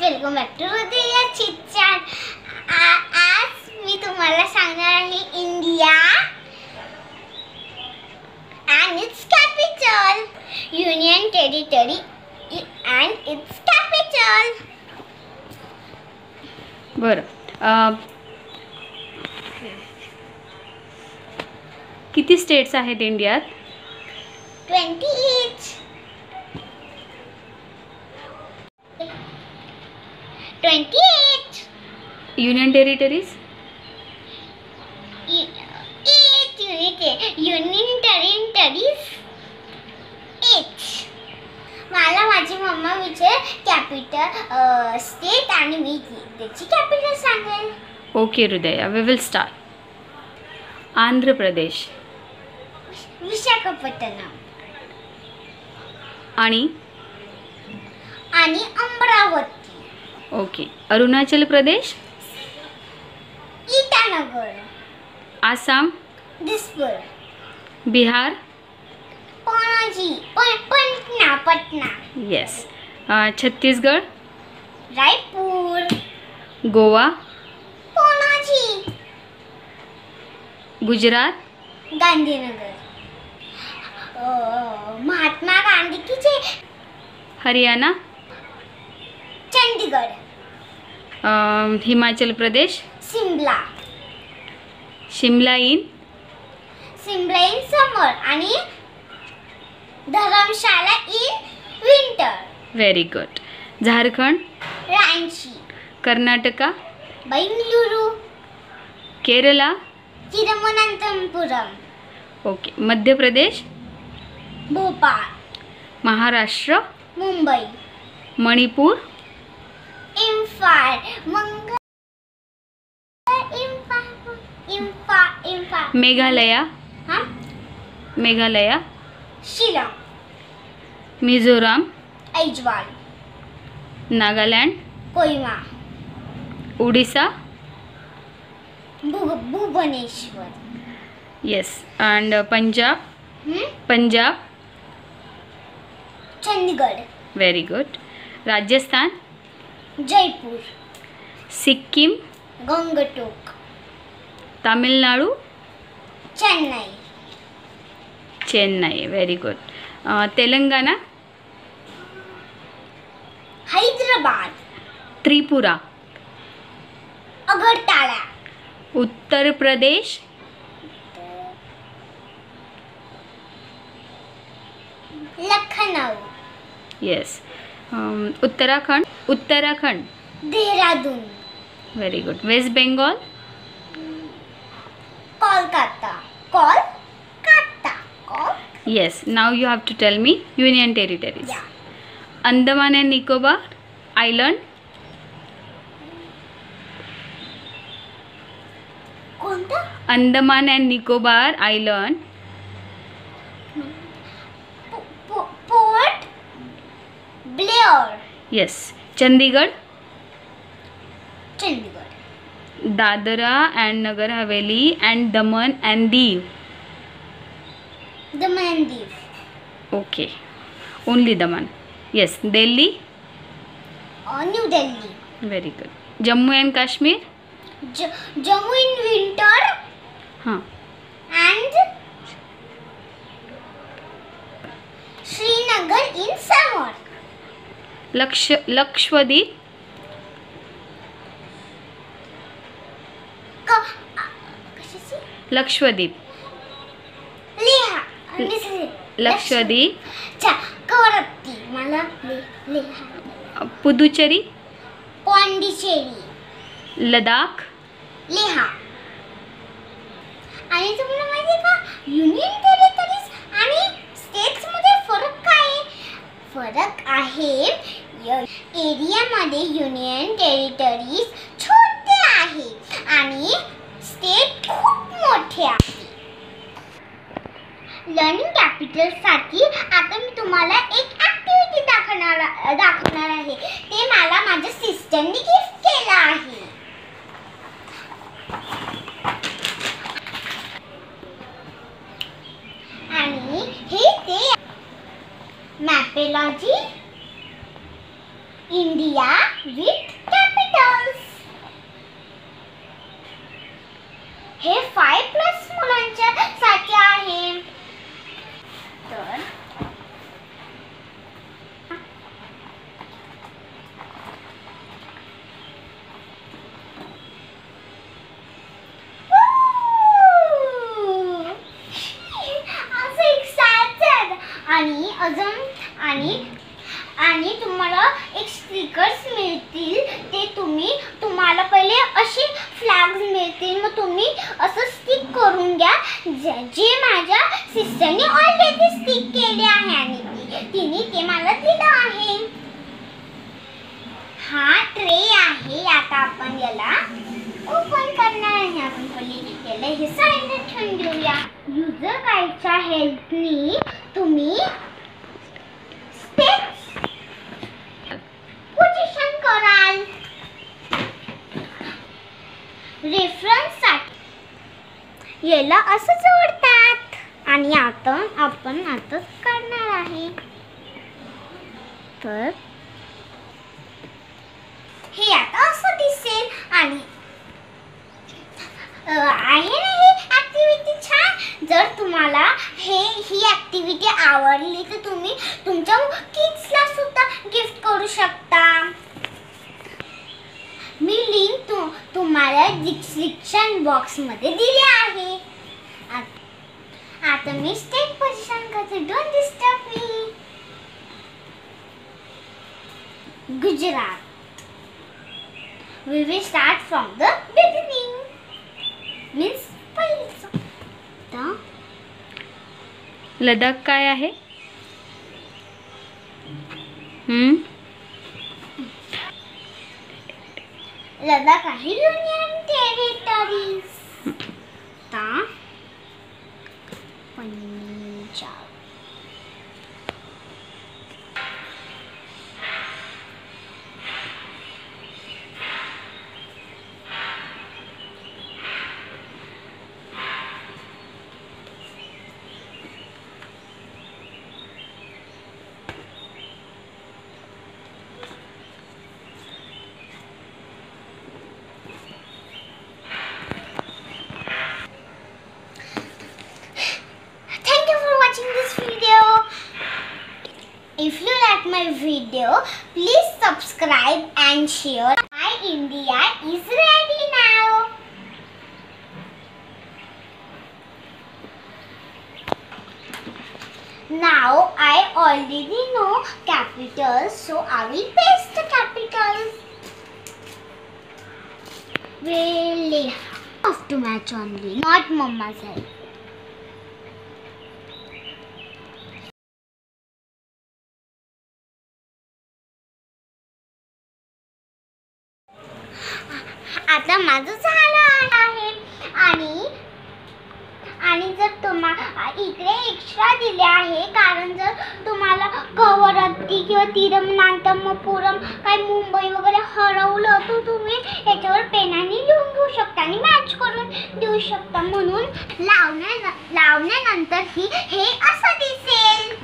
Welcome back to हृदय chitchat. आज मी तुम्हाला सांगणार आहे India and its capital, Union Territory and its capital. बरं, किती स्टेट्स आहेत इंडियात? 28. 28. Union territories? 8 Union Territories. 8. मला माझी मम्मा विचार कॅपिटल स्टेट आणि मी त्याची कॅपिटल सांगेल. ओके हृदय, we will start. Andhra Pradesh Visakhapatnam आणि अमरावती. ओके. अरुणाचल प्रदेश, ईटानगर, आसाम, दिसपूर, बिहार, पणजी, पटना. येस. छत्तीसगड, रायपूर, गोवा, पणजी, गुजरात, गांधीनगर, महात्मा गांधी की जय, हरियाणा, चंडीगड, हिमाचल प्रदेश, शिमला शिमला इन समर आणि Dharamshala in winter. Very good. Jharkhand, Ranchi, Karnataka, Bengaluru, Kerala, Thiruvananthapuram, okay. Madhya Pradesh, Bhopal, Maharashtra, Mumbai, Manipur, Imphal, Meghalaya, Meghalaya, Shillong, Mizoram, Aizawl, Nagaland, Kohima, Orissa, Bhubaneswar, yes. And Punjab, Chandigarh, very good. Rajasthan, Jaipur, Sikkim, Gangtok, Tamil Nadu, Chennai, very good. Telangana, Hyderabad, Tripura, Agartala, Uttar Pradesh, Lucknow, yes. Uttarakhand, Dehradun, very good. West Bengal, Kolkata. Yes. Now you have to tell me union territories. Yeah. Andaman and Nicobar island, कोणता? Andaman and Nicobar island, Port Blair, yes. Chandigarh, Dadra and Nagar Haveli and Daman and Diu, okay. Only Daman, yes. Delhi, New Delhi, very good. Jammu and Kashmir, Jammu in winter हां. and Srinagar in summer. Lakshadweep, Lakshadweep, Lakshadweep, Kavaratti, मला पुदुचेरी, पॉंडिचेरी, लडाख. लेहा. आणि तुम्हाला माहिती आहे का union territories आणि states मध्ये फरक काय आहे? फरक आहे एरियामध्ये युनियन टेरिटरीज छोटे आहे आणि स्टेट खूप मोठे आहे. लर्निंग कॅपिटल साठी आता मी तुम्हाला एक ऍक्टिव्हिटी दाखवणार आहे. ते मला माझ्या सिस्टरने गिफ्ट केलं आहे. आणि हे ते मॅपेलॉजी इंडिया with capitals. हे 5+ मुलांच्या साठी आहे. तर असं एक्साइटेड. आणि अजून आणि तुम्हाला एक स्टिकर्स मिळतील. ते तुम्हाला पहिले असे फ्लॅग्स मिळतील. मग तुम्ही असं स्टिक करून घ्या जे माझ्या सिस्टरने ऑलरेडी स्टिक केले आहे आणि तिने ते मला दिलं आहे. हा ट्रे आहे. आता आपण याला ओपन करणार आहे. आपण पहिले याला हे साईडला ठेवून देऊया. युजर गाईडच्या हेल्पनी तुम्ही स्टेप्स पोझिशन कराल. रेफरन्स साठी याला असं जोडतात. आणि आता आपण आताच करणार आहे. तर हे आता असं दिसेल. आणि आहे ना ही ॲक्टिव्हिटी छान. जर तुम्हाला ही ॲक्टिव्हिटी आवडली तर तुम्ही तुमच्या किड्सला सुद्धा गिफ्ट करू शकता. मी लिंक तुम्हाला डिस्क्रिप्शन बॉक्समध्ये दिली आहे. आता मी स्टेप पोझिशन करते. Don't disturb me. Gujarat. We will start from the beginning. Means पहिलं. लडाख काय आहे? लडाख आहे union territories. Punjab. This video. If you like my video, please subscribe and share. My India is ready now. Now I already know capitals, so I will paste the capitals. Really have to match only, not Mama's help. आता माझं झालं आहे. आणि जर तुम्हाला इकडे extra दिले आहे, कारण जर तुम्हाला कवरत्ती किंवा तिरुवनंतपुरम काही मुंबई वगैरे हरवलं तर तुम्ही याच्यावर पेनाने लिहून घेऊ शकता आणि मॅच करून देऊ शकता. म्हणून लावण्यानंतर हे असं दिसेल.